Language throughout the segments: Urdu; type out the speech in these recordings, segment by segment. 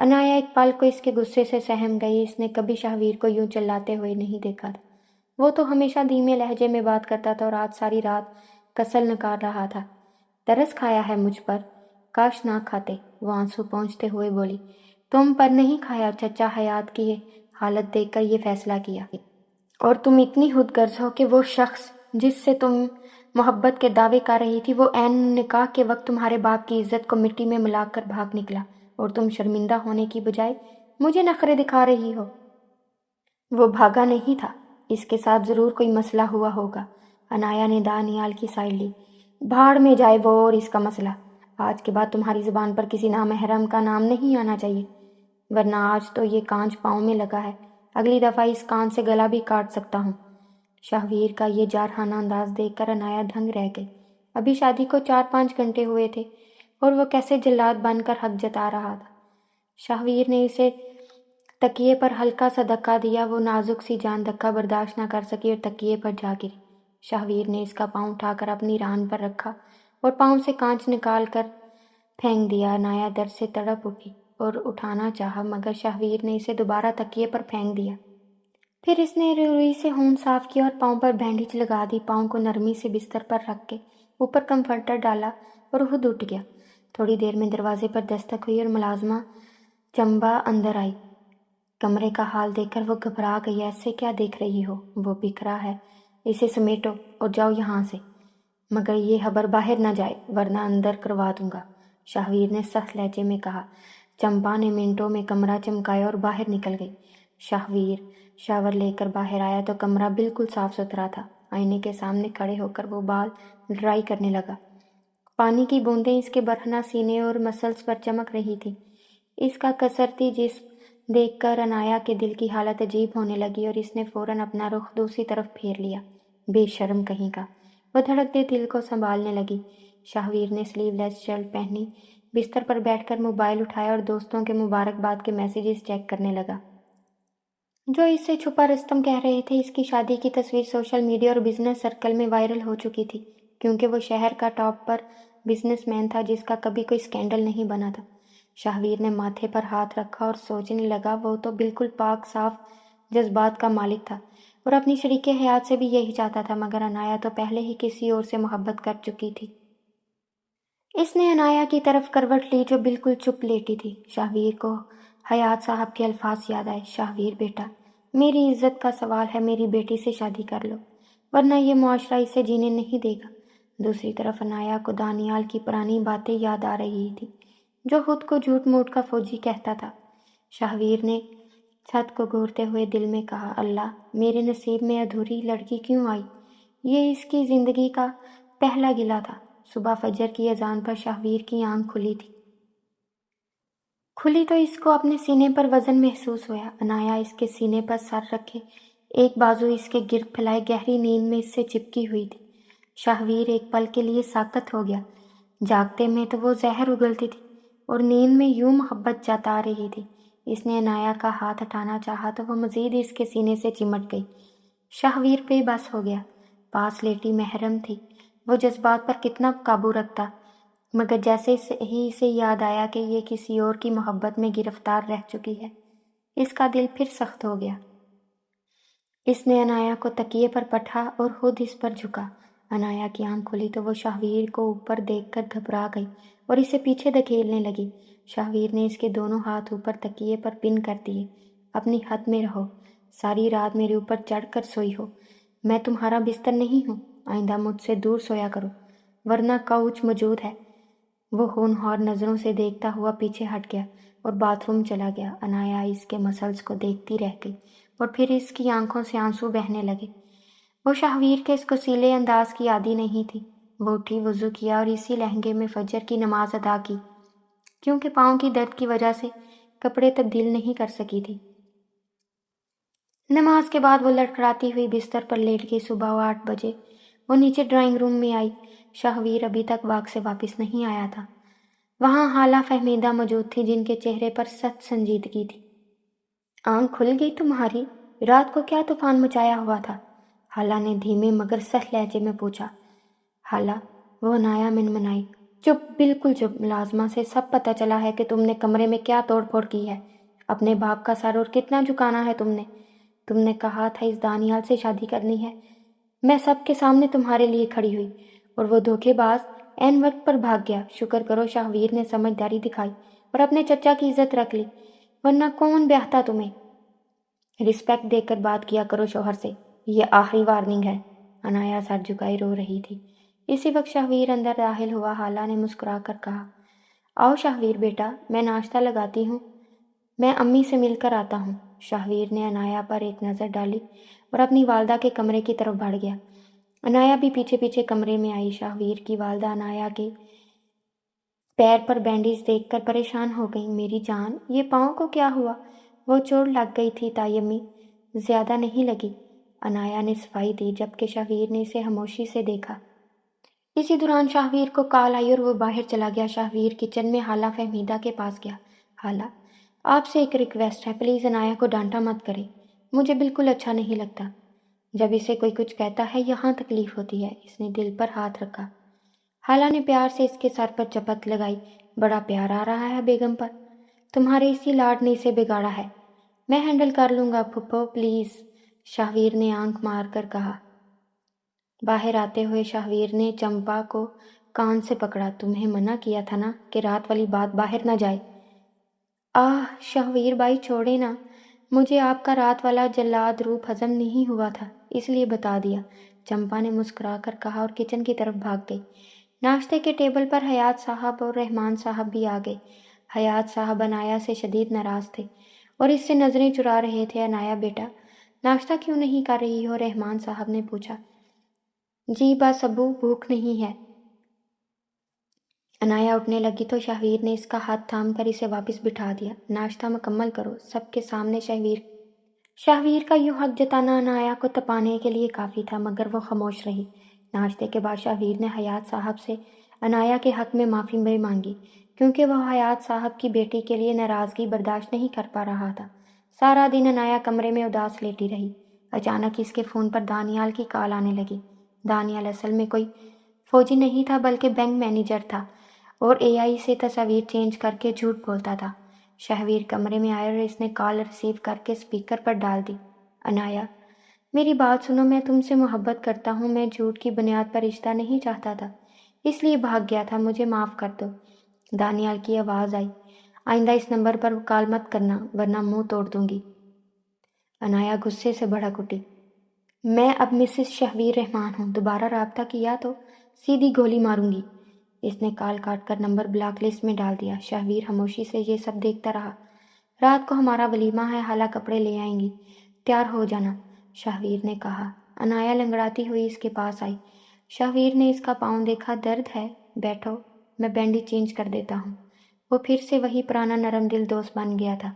عنایا ایک پل کو اس کے غصے سے سہم گئی۔ اس نے کبھی شاہویر کو یوں چلاتے ہوئے نہیں دیکھا تھا۔ وہ تو ہمیشہ دھیمے لہجے میں بات کرتا تھا اور آج ساری رات کسل نکال رہا تھا۔ ترس کھایا ہے مجھ پر؟ کاش نہ کھاتے، وہ آنسو پونچھتے ہوئے بولی۔ تم پر نہیں کھایا، چچا حیات کی حالت دیکھ کر یہ فیصلہ کیا، اور تم اتنی خود غرض ہو کہ وہ شخص جس سے تم محبت کے دعوے کر رہی تھی وہ عین نکاح کے وقت تمہارے باپ کی عزت کو مٹی میں ملا کر بھاگ نکلا، اور تم شرمندہ ہونے کی بجائے مجھے نخرے دکھا رہی ہو۔ وہ بھاگا نہیں تھا، اس کے ساتھ ضرور کوئی مسئلہ ہوا ہوگا۔ عنایا نے دانیال کی سائڈ لی۔ بھاڑ میں جائے وہ اور اس کا مسئلہ۔ آج کے بعد تمہاری زبان پر کسی نامحرم کا نام نہیں آنا چاہیے، ورنہ آج تو یہ کانچ پاؤں میں لگا ہے، اگلی دفعہ اس کان سے گلا بھی کاٹ سکتا ہوں۔ شاہویر کا یہ جارحانہ انداز دیکھ کر عنایا دھنگ رہ گئی۔ ابھی شادی کو 4-5 گھنٹے ہوئے تھے اور وہ کیسے جلاد بن کر حق جتا رہا تھا۔ شاہویر نے اسے تکیے پر ہلکا سا دھکا دیا۔ وہ نازک سی جان دھکا برداشت نہ کر سکی اور تکیے پر جا گری۔ شاہویر نے اس کا پاؤں اٹھا کر اپنی ران پر رکھا اور پاؤں سے کانچ نکال کر پھینک دیا۔ عنایا درد سے تڑپ اٹھی اور اٹھانا چاہا، مگر شاہویر نے اسے دوبارہ تکیے پر پھینک دیا۔ پھر اس نے روئی سے خون صاف کیا اور پاؤں پر بینڈیج لگا دی۔ پاؤں کو نرمی سے بستر پر رکھ کے اوپر کمفرٹر ڈالا اور خود اٹھ گیا۔ تھوڑی دیر میں دروازے پر دستک ہوئی اور ملازمہ چمبا اندر آئی۔ کمرے کا حال دیکھ کر وہ گھبرا گئی۔ ایسے کیا دیکھ رہی ہو؟ وہ بکھرا ہے، اسے سمیٹو اور جاؤ یہاں سے، مگر یہ خبر باہر نہ جائے ورنہ اندر کروا دوں گا، شاہویر نے سخت لہجے میں کہا۔ چمپا نے منٹوں میں کمرہ چمکایا اور باہر نکل گئی۔ شاہویر شاور لے کر باہر آیا تو کمرہ بالکل صاف ستھرا تھا۔ آئینے کے سامنے کھڑے ہو کر وہ بال ڈرائی کرنے لگا۔ پانی کی بوندیں اس کے برہنہ سینے اور مسلز پر چمک رہی تھیں۔ اس کا کسرتی جسم دیکھ کر عنایا کے دل کی حالت عجیب ہونے لگی اور اس نے فوراً اپنا رخ دوسری طرف پھیر لیا۔ بے شرم کہیں کا، وہ دھڑکتے دل کو سنبھالنے لگی۔ شاہویر نے سلیو لیس شرٹ پہنی، بستر پر بیٹھ کر موبائل اٹھایا اور دوستوں کے مبارکباد کے میسیجز چیک کرنے لگا۔ جو اس سے چھپا رستم کہہ رہے تھے اس کی شادی کی تصویر سوشل میڈیا اور بزنس سرکل میں وائرل ہو چکی تھی، کیونکہ وہ شہر کا ٹاپ پر بزنس مین تھا جس کا کبھی کوئی سکینڈل نہیں بنا تھا۔ شاہویر نے ماتھے پر ہاتھ رکھا اور سوچنے لگا، وہ تو بالکل پاک صاف جذبات کا مالک تھا اور اپنی شریک حیات سے بھی یہی چاہتا تھا، مگر عنایا تو پہلے ہی کسی اور سے محبت کر چکی تھی۔ اس نے عنایا کی طرف کروٹ لی جو بالکل چپ لیٹی تھی۔ شاہویر کو حیات صاحب کے الفاظ یاد آئے۔ شاہویر بیٹا، میری عزت کا سوال ہے، میری بیٹی سے شادی کر لو ورنہ یہ معاشرہ اسے جینے نہیں دے گا۔ دوسری طرف عنایا کو دانیال کی پرانی باتیں یاد آ رہی تھی جو خود کو جھوٹ موٹ کا فوجی کہتا تھا۔ شاہویر نے چھت کو گھورتے ہوئے دل میں کہا، اللہ، میرے نصیب میں ادھوری لڑکی کیوں آئی؟ یہ اس کی زندگی کا پہلا گلہ تھا۔ صبح فجر کی اذان پر شاہویر کی آنکھ کھلی تو اس کو اپنے سینے پر وزن محسوس ہوا۔ عنایا اس کے سینے پر سر رکھے ایک بازو اس کے گرد پھیلائے گہری نیند میں اس سے چپکی ہوئی تھی۔ شاہویر ایک پل کے لیے ساکت ہو گیا۔ جاگتے میں تو وہ زہر اگلتی تھی اور نیند میں یوں محبت جتا رہی تھی۔ اس نے عنایا کا ہاتھ ہٹانا چاہا تو وہ مزید اس کے سینے سے چمٹ گئی۔ شاہویر بے بس ہو گیا۔ پاس لیٹی محرم تھی، وہ جذبات پر کتنا قابو رکھتا، مگر جیسے ہی اسے یاد آیا کہ یہ کسی اور کی محبت میں گرفتار رہ چکی ہے، اس کا دل پھر سخت ہو گیا۔ اس نے عنایا کو تکیے پر پٹھا اور خود اس پر جھکا۔ عنایا کی آنکھ کھلی تو وہ شاہویر کو اوپر دیکھ کر گھبرا گئی اور اسے پیچھے دھکیلنے لگی۔ شاہویر نے اس کے دونوں ہاتھ اوپر تکیے پر پن کر دیے۔ اپنی حد میں رہو، ساری رات میرے اوپر چڑھ کر سوئی ہو، میں تمہارا بستر نہیں ہوں، آئندہ مجھ سے دور سویا کرو ورنہ کاؤچ موجود ہے۔ وہ ہونہار نظروں سے دیکھتا ہوا پیچھے ہٹ گیا اور باتھ روم چلا گیا۔ عنایا اس کے مسلز کو دیکھتی رہ گئی اور پھر اس کی آنکھوں سے آنسو بہنے لگے۔ وہ شاہویر کے اس کسیلے انداز کی عادی نہیں تھی۔ وہ اٹھی، وضو کیا اور اسی لہنگے میں فجر کی نماز ادا کی، کیونکہ پاؤں کی درد کی وجہ سے کپڑے تبدیل نہیں کر سکی تھی۔ نماز کے بعد وہ لڑکھڑاتی ہوئی بستر پر لیٹ گئی۔ صبح 8 بجے وہ نیچے ڈرائنگ روم میں آئی۔ شاہویر ابھی تک واک سے واپس نہیں آیا تھا۔ وہاں حالہ فہمیدہ موجود تھی جن کے چہرے پر سخت سنجیدگی تھی۔ آنکھ کھل گئی تمہاری؟ رات کو کیا طوفان مچایا ہوا تھا؟ حالہ نے دھیمے مگر سخت لہجے میں پوچھا۔ حالہ، وہ عنایا منمنائی، چپ، بالکل چپ، ملازمہ سے سب پتہ چلا ہے کہ تم نے کمرے میں کیا توڑ پھوڑ کی ہے۔ اپنے باپ کا سر اور کتنا جھکانا ہے تم نے کہا تھا اس دانیال سے شادی کرنی ہے۔ میں سب کے سامنے تمہارے لیے کھڑی ہوئی اور وہ دھوکے باز عین وقت پر بھاگ گیا۔ شکر کرو شاہویر نے سمجھداری دکھائی اور اپنے چچا کی عزت رکھ لی، ورنہ کون بیاہتا تمہیں۔ رسپیکٹ دے کر بات کیا کرو شوہر سے، یہ آخری وارننگ ہے۔ انایا سر جھکائی رو رہی تھی۔ اسی وقت شاہویر اندر داخل ہوا۔ حالہ نے مسکرا کر کہا، آؤ شاہویر بیٹا، میں ناشتہ لگاتی ہوں، میں امی سے مل کر آتا ہوں۔ شاہویر نے انایا پر ایک نظر ڈالی اور اپنی والدہ کے کمرے کی طرف بڑھ گیا۔ انایا بھی پیچھے پیچھے کمرے میں آئی۔ شاہویر کی والدہ انایا کے پیر پر بینڈیج دیکھ کر پریشان ہو گئی۔ میری جان، یہ پاؤں کو کیا ہوا؟ وہ چوٹ لگ گئی تھی تائی امی، زیادہ نہیں لگی، انایا نے صفائی دی، جبکہ شاہویر نے اسے خاموشی سے دیکھا۔ اسی دوران شاہویر کو کال آئی اور وہ باہر چلا گیا۔ شاہویر کچن میں خالہ فہمیدہ کے پاس گیا۔ خالہ، آپ سے ایک ریکویسٹ ہے، پلیز انایا کو ڈانٹا مت کریں، مجھے بالکل اچھا نہیں لگتا جب اسے کوئی کچھ کہتا ہے، یہاں تکلیف ہوتی ہے۔ اس نے دل پر ہاتھ رکھا۔ خالہ نے پیار سے اس کے سر پر چپت لگائی۔ بڑا پیار آ رہا ہے بیگم پر، تمہارے اسی لاڈ نے اسے بگاڑا ہے۔ میں ہینڈل کر لوں گا پھپھو، پلیز، شاہویر نے آنکھ مار کر کہا۔ باہر آتے ہوئے شاہویر نے چمپا کو کان سے پکڑا۔ تمہیں منع کیا تھا نا کہ رات والی بات باہر نہ جائے۔ آہ شاہویر بھائی، چھوڑے نا، مجھے آپ کا رات والا جلاد روپ ہضم نہیں ہوا تھا، اس لیے بتا دیا، چمپا نے مسکرا کر کہا اور کچن کی طرف بھاگ گئی۔ ناشتے کے ٹیبل پر حیات صاحب اور رحمان صاحب بھی آ گئے۔ حیات صاحب انایا سے شدید ناراض تھے اور اس سے نظریں چرا رہے تھے۔ انایا بیٹا، ناشتہ کیوں نہیں کر رہی ہو؟ رحمان صاحب نے پوچھا۔ جی بس ابو، بھوک نہیں ہے۔ انایا اٹھنے لگی تو شاہویر نے اس کا ہاتھ تھام کر اسے واپس بٹھا دیا۔ ناشتہ مکمل کرو، سب کے سامنے شاہویر کا یوں حق جتانا انایا کو تپانے کے لیے کافی تھا، مگر وہ خاموش رہی۔ ناشتے کے بعد شاہویر نے حیات صاحب سے انایا کے حق میں معافی بھی مانگی، کیونکہ وہ حیات صاحب کی بیٹی کے لیے ناراضگی برداشت نہیں کر پا رہا تھا۔ سارا دن انایا کمرے میں اداس لیٹی رہی۔ اچانک اس کے فون پر دانیال کی کال آنے لگی۔ دانیال اصل میں کوئی فوجی نہیں تھا بلکہ بینک مینیجر تھا اور اے آئی سے تصاویر چینج کر کے جھوٹ بولتا تھا۔ شاہویر کمرے میں آیا اور اس نے کال ریسیو کر کے اسپیکر پر ڈال دی۔ انایا، میری بات سنو، میں تم سے محبت کرتا ہوں، میں جھوٹ کی بنیاد پر رشتہ نہیں چاہتا تھا، اس لیے بھاگ گیا تھا، مجھے معاف کر دو۔ دانیال کی آواز آئی، آئندہ اس نمبر پر کال مت کرنا ورنہ منہ توڑ دوں گی۔ انایا غصے سے بھڑک اٹھی، میں اب مسز شاہویر رحمان ہوں، دوبارہ رابطہ کیا تو سیدھی گولی ماروں گی۔ اس نے کال کاٹ کر نمبر بلاک لسٹ میں ڈال دیا۔ شاہویر خاموشی سے یہ سب دیکھتا رہا۔ رات کو ہمارا ولیمہ ہے، خالہ کپڑے لے آئیں گی، تیار ہو جانا، شاہویر نے کہا۔ انایا لنگڑاتی ہوئی اس کے پاس آئی۔ شاہویر نے اس کا پاؤں دیکھا۔ درد ہے؟ بیٹھو، میں بینڈیج چینج کر دیتا ہوں۔ وہ پھر سے وہی پرانا نرم دل دوست بن گیا تھا۔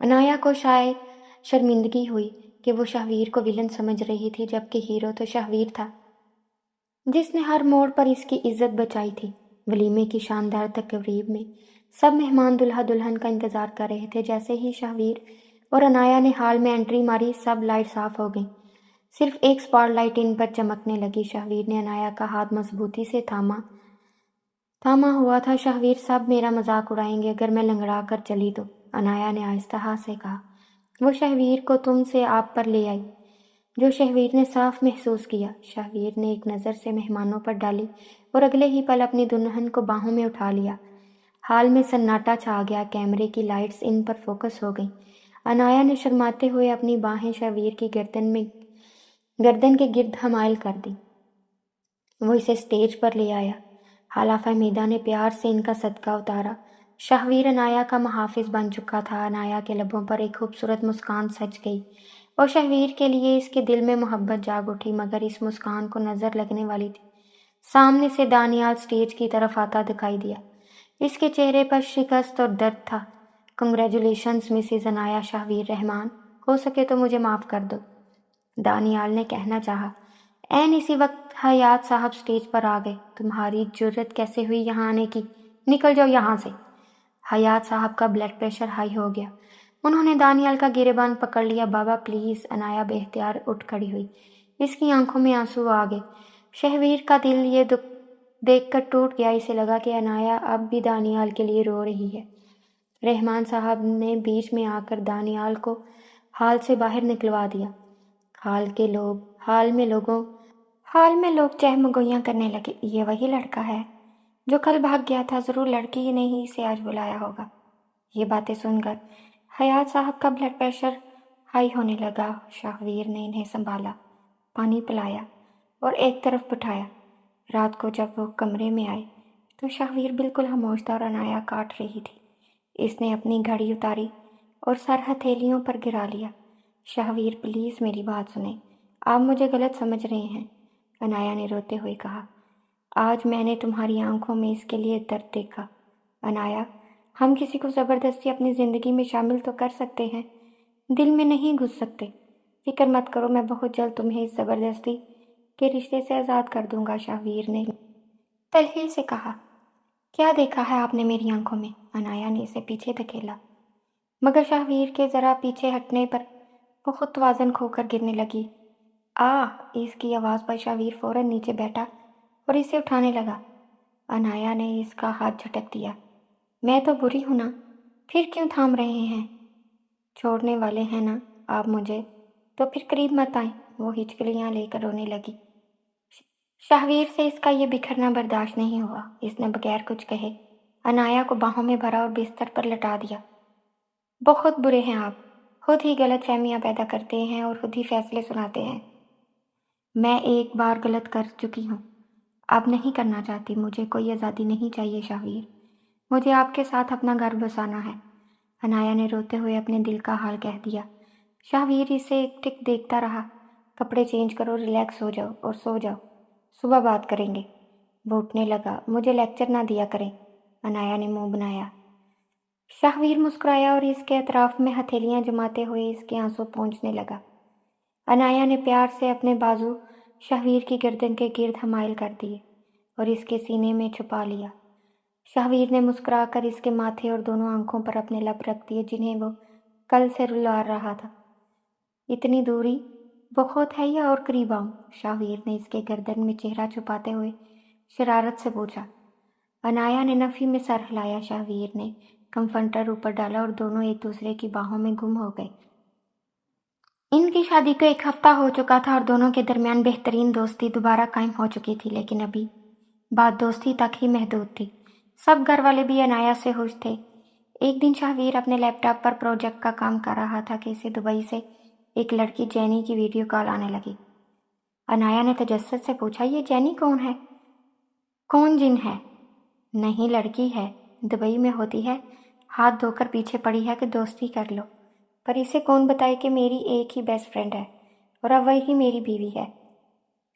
انایا کو شاید شرمندگی ہوئی کہ وہ شاہویر کو ولن سمجھ رہی تھی، جبکہ ہیرو تو شاہویر تھا، جس نے ہر موڑ پر اس کی عزت بچائی تھی۔ ولیمے کی شاندار تقریب میں سب مہمان دلہا دلہن کا انتظار کر رہے تھے۔ جیسے ہی شاہویر اور انایا نے ہال میں انٹری ماری، سب لائٹس آف ہو گئیں، صرف ایک سپاٹ لائٹ ان پر چمکنے لگی۔ شاہویر نے انایا کا ہاتھ مضبوطی سے تھاما ہوا تھا۔ شاہویر، سب میرا مذاق اڑائیں گے اگر میں لنگڑا کر چلی تو، انایا نے آہستہ سے کہا۔ وہ شاہویر کو تم سے آپ پر لے آئی، جو شاہویر نے صاف محسوس کیا۔ شاہویر نے ایک نظر سے مہمانوں پر ڈالی اور اگلے ہی پل اپنی دلہن کو باہوں میں اٹھا لیا۔ ہال میں سناٹا چھا گیا، کیمرے کی لائٹس ان پر فوکس ہو گئیں۔ انایا نے شرماتے ہوئے اپنی باہیں شاہویر کی گردن کے گرد حمائل کر دی۔ وہ اسے اسٹیج پر لے آیا۔ خالہ فہمیدہ نے پیار سے ان کا صدقہ اتارا۔ شاہویر انایا کا محافظ بن چکا تھا۔ انایا کے لبوں پر ایک خوبصورت مسکان سج گئی اور شاہویر کے لیے اس کے دل میں محبت جاگ اٹھی، مگر اس مسکان کو نظر لگنے والی تھی۔ سامنے سے دانیال اسٹیج کی طرف آتا دکھائی دیا۔ اس کے چہرے پر شکست اور درد تھا۔ کنگریچولیشنز مسز انایا شاہویر رحمان، ہو سکے تو مجھے معاف کر دو، دانیال نے کہنا چاہا۔ عین اسی وقت حیات صاحب اسٹیج پر آ گئے۔ تمہاری جرت کیسے ہوئی یہاں آنے کی؟ نکل جاؤ یہاں سے۔ حیات صاحب کا بلڈ پریشر ہائی ہو گیا۔ انہوں نے دانیال کا گریبان پکڑ لیا۔ بابا پلیز، انایا بے اختیار اٹھ کھڑی ہوئی۔ اس کی آنکھوں میں آنسو آ گئے۔ شاہویر کا دل یہ دیکھ کر ٹوٹ گیا۔ اسے لگا کہ عنایا اب بھی دانیال کے لیے رو رہی ہے۔ رحمان صاحب نے بیچ میں آ کر دانیال کو ہال سے باہر نکلوا دیا۔ ہال میں لوگ چہمگوئیاں کرنے لگے۔ یہ وہی لڑکا ہے جو کل بھاگ گیا تھا، ضرور لڑکی ہی نے ہی اسے آج بلایا ہوگا۔ یہ باتیں سن کر حیات صاحب کا بلڈ پریشر ہائی ہونے لگا۔ شاہویر نے انہیں سنبھالا، پانی پلایا اور ایک طرف بٹھایا۔ رات کو جب وہ کمرے میں آئے تو شاہویر بالکل خاموش تھا اور عنایا کاٹ رہی تھی۔ اس نے اپنی گھڑی اتاری اور سر ہتھیلیوں پر گرا لیا۔ شاہویر پلیز میری بات سنیں، آپ مجھے غلط سمجھ رہے ہیں، عنایا نے روتے ہوئے کہا۔ آج میں نے تمہاری آنکھوں میں اس کے لیے درد دیکھا۔ عنایا، ہم کسی کو زبردستی اپنی زندگی میں شامل تو کر سکتے ہیں، دل میں نہیں گھس سکتے۔ فکر مت کرو، میں بہت جلد تمہیں اس زبردستی کے رشتے سے آزاد کر دوں گا، شاہویر نے تلخی سے کہا۔ کیا دیکھا ہے آپ نے میری آنکھوں میں؟ عنایا نے اسے پیچھے دھکیلا، مگر شاہویر کے ذرا پیچھے ہٹنے پر وہ خود توازن کھو کر گرنے لگی۔ اس کی آواز پر شاہویر فوراً نیچے بیٹھا اور اسے اٹھانے لگا۔ عنایا نے اس کا ہاتھ جھٹک دیا۔ میں تو بری ہوں نا، پھر کیوں تھام رہے ہیں؟ چھوڑنے والے ہیں نا آپ مجھے، تو پھر قریب مت آئیں، وہ ہچکلیاں لے کر رونے لگی۔ شاہویر سے اس کا یہ بکھرنا برداشت نہیں ہوا۔ اس نے بغیر کچھ کہے عنایا کو باہوں میں بھرا اور بستر پر لٹا دیا۔ بہت برے ہیں آپ، خود ہی غلط فہمیاں پیدا کرتے ہیں اور خود ہی فیصلے سناتے ہیں۔ میں ایک بار غلط کر چکی ہوں، اب نہیں کرنا چاہتی۔ مجھے کوئی آزادی نہیں چاہیے شاہویر، مجھے آپ کے ساتھ اپنا گھر بسانا ہے، عنایا نے روتے ہوئے اپنے دل کا حال کہہ دیا۔ شاہویر اسے ایک ٹک دیکھتا رہا۔ کپڑے چینج کرو، ریلیکس ہو جاؤ اور سو جاؤ، صبح بات کریں گے۔ وہ اٹھنے لگا۔ مجھے لیکچر نہ دیا کریں، عنایا نے منہ بنایا۔ شاہویر مسکرایا اور اس کے اطراف میں ہتھیلیاں جماتے ہوئے اس کے آنسو پونچھنے لگا۔ عنایا نے پیار سے اپنے بازو شاہویر کی گردن کے گرد حمائل کر دیے اور اس کے سینے میں چھپا لیا۔ شاہویر نے مسکرا کر اس کے ماتھے اور دونوں آنکھوں پر اپنے لب رکھ دیے جنہیں وہ کل سے رلا رہا تھا۔ اتنی دوری بہت ہے یا اور قریب آؤں؟ شاہویر نے اس کے گردن میں چہرہ چھپاتے ہوئے شرارت سے پوچھا۔ عنایا نے نفی میں سر ہلایا۔ شاہویر نے کمفرٹر اوپر ڈالا اور دونوں ایک دوسرے کی باہوں میں گم ہو گئے۔ ان کی شادی کو 1 ہفتہ ہو چکا تھا اور دونوں کے درمیان بہترین دوستی دوبارہ قائم ہو چکی تھی، لیکن ابھی بات دوستی تک ہی محدود تھی۔ سب گھر والے بھی عنایا سے خوش تھے۔ ایک دن شاہویر اپنے لیپ ٹاپ پر پروجیکٹ کا کام کر رہا تھا کہ اسے دبئی سے ایک لڑکی جینی کی ویڈیو کال آنے لگی۔ عنایا نے تجسس سے پوچھا، یہ جینی کون ہے؟ کون جن ہے؟ نہیں، لڑکی ہے، دبئی میں ہوتی ہے، ہاتھ دھو کر پیچھے پڑی ہے کہ دوستی کر لو، پر اسے کون بتائے کہ میری ایک ہی بیسٹ فرینڈ ہے اور اب وہی میری بیوی ہے،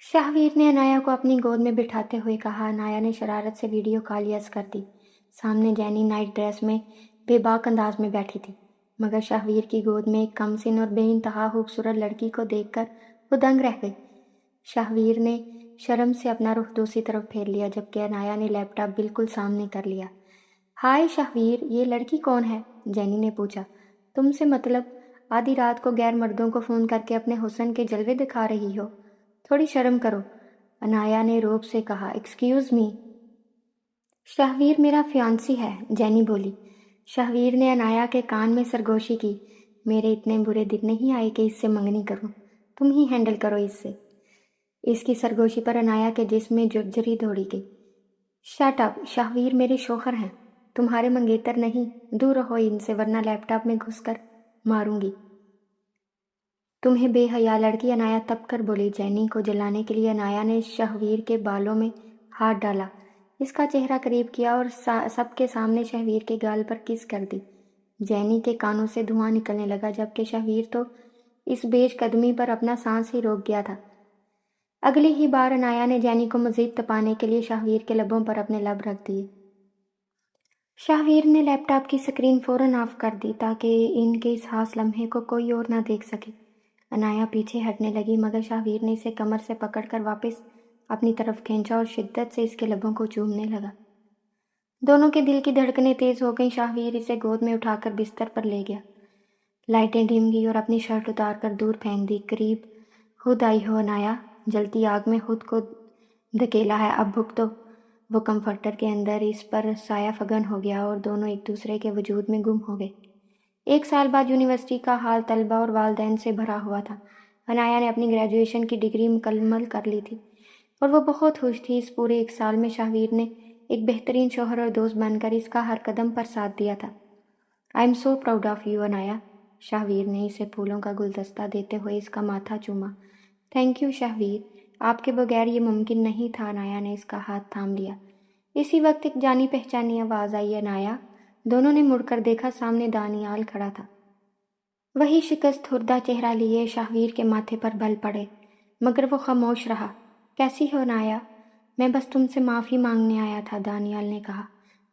شاہویر نے عنایا کو اپنی گود میں بٹھاتے ہوئے کہا۔ عنایا نے شرارت سے ویڈیو کال یس کر دی۔ سامنے جینی نائٹ ڈریس میں بے باک انداز میں بیٹھی تھی، مگر شاہویر کی گود میں ایک کم سن اور بے انتہا خوبصورت لڑکی کو دیکھ کر وہ دنگ رہ گئی۔ شاہویر نے شرم سے اپنا رخ دوسری طرف پھیر لیا، جبکہ عنایا نے لیپ ٹاپ بالکل سامنے کر لیا۔ ہائے شاہویر، یہ لڑکی کون ہے؟ جینی نے پوچھا۔ تم سے مطلب؟ آدھی رات کو غیر مردوں کو فون کر کے اپنے حسن کے جلوے دکھا رہی ہو، تھوڑی شرم کرو، عنایا نے روب سے کہا۔ ایکسکیوز می، شاہویر میرا فیانسی ہے، جینی بولی۔ شاہویر نے عنایا کے کان میں سرگوشی کی۔ میرے اتنے برے دن نہیں آئے کہ اس سے منگنی کروں، تم ہی ہینڈل کرو اس سے۔ اس کی سرگوشی پر عنایا کے جسم میں جھرجھری دوڑی گئی۔ شٹ اپ، شاہویر میرے شوہر ہیں، تمہارے منگیتر نہیں، دور رہو ان سے ورنہ لیپ ٹاپ میں گھس کر ماروں گی تمہیں، بے حیا لڑکی، عنایا تپ کر بولی۔ جینی کو جلانے کے لیے عنایا نے شاہویر کے بالوں میں ہاتھ ڈالا، اس کا چہرہ قریب کیا اور سب کے سامنے شاہویر کے گال پر کس کر دی۔ جینی کے کانوں سے دھواں نکلنے لگا، جبکہ شاہویر تو اس بیش قدمی پر اپنا سانس ہی روک گیا تھا۔ اگلی ہی بار عنایا نے جینی کو مزید تپانے کے لیے شاہویر کے لبوں پر اپنے لب رکھ دیے۔ شاہویر نے لیپ ٹاپ کی سکرین فوراً آف کر دی تاکہ ان کے اس خاص لمحے کو کوئی اور نہ دیکھ سکے۔ عنایا پیچھے ہٹنے لگی، مگر شاہویر نے اسے کمر سے پکڑ کر واپس اپنی طرف کھینچا اور شدت سے اس کے لبوں کو چومنے لگا۔ دونوں کے دل کی دھڑکنیں تیز ہو گئیں۔ شاہویر اسے گود میں اٹھا کر بستر پر لے گیا، لائٹیں ڈھم گئی اور اپنی شرٹ اتار کر دور پھینک دی۔ قریب خود آئی ہو عنایا، جلتی آگ میں خود کو دھکیلا ہے، اب بھگتو، وہ کمفرٹر کے اندر اس پر سایہ فگن ہو گیا اور دونوں ایک دوسرے کے وجود میں گم ہو گئے۔ 1 سال بعد یونیورسٹی کا حال طلبہ اور والدین سے بھرا ہوا تھا۔ عنایا نے اپنی گریجویشن کی ڈگری مکمل کر لی تھی اور وہ بہت خوش تھی۔ اس پورے 1 سال میں شاہویر نے ایک بہترین شوہر اور دوست بن کر اس کا ہر قدم پر ساتھ دیا تھا۔ I am so proud of you Anaya. Shahveer نے اسے پھولوں کا گلدستہ دیتے ہوئے اس کا ماتھا چوما۔ تھینک یو شاہویر، آپ کے بغیر یہ ممکن نہیں تھا۔ عنایا نے اس کا ہاتھ تھام لیا۔ اسی وقت ایک جانی پہچانی آواز آئی، عنایا۔ دونوں نے مڑ کر دیکھا، سامنے دانیال کھڑا تھا۔ وہی شکست خوردہ چہرہ لیے شاہویر کے ماتھے پر بل پڑے، مگر وہ خاموش رہا۔ کیسی ہو عنایا؟ میں بس تم سے معافی مانگنے آیا تھا، دانیال نے کہا۔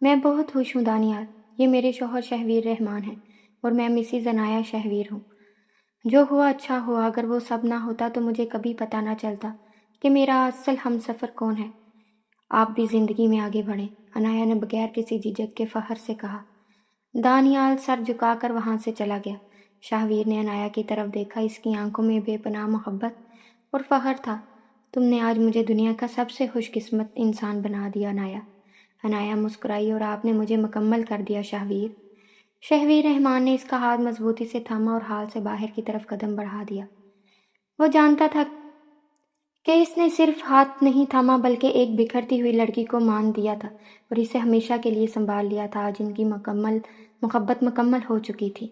میں بہت خوش ہوں دانیال، یہ میرے شوہر شاہویر رحمان ہیں اور میں مسز عنایا شاہویر ہوں۔ جو ہوا اچھا ہوا، اگر وہ سب نہ ہوتا تو مجھے کبھی پتہ نہ چلتا کہ میرا اصل ہم سفر کون ہے۔ آپ بھی زندگی میں آگے بڑھیں، عنایا نے بغیر کسی جھجک کے فخر سے کہا۔ دانیال سر جھکا کر وہاں سے چلا گیا۔ شاہویر نے عنایا کی طرف دیکھا، اس کی آنکھوں میں بے پناہ محبت اور فخر تھا۔ تم نے آج مجھے دنیا کا سب سے خوش قسمت انسان بنا دیا عنایا۔ عنایا مسکرائی، اور آپ نے مجھے مکمل کر دیا شاہویر۔ شاہویر رحمان نے اس کا ہاتھ مضبوطی سے تھاما اور ہال سے باہر کی طرف قدم بڑھا دیا۔ وہ جانتا تھا کہ اس نے صرف ہاتھ نہیں تھاما بلکہ ایک بکھرتی ہوئی لڑکی کو مان دیا تھا اور اسے ہمیشہ کے لیے سنبھال لیا تھا۔ آج ان کی محبت مکمل ہو چکی تھی۔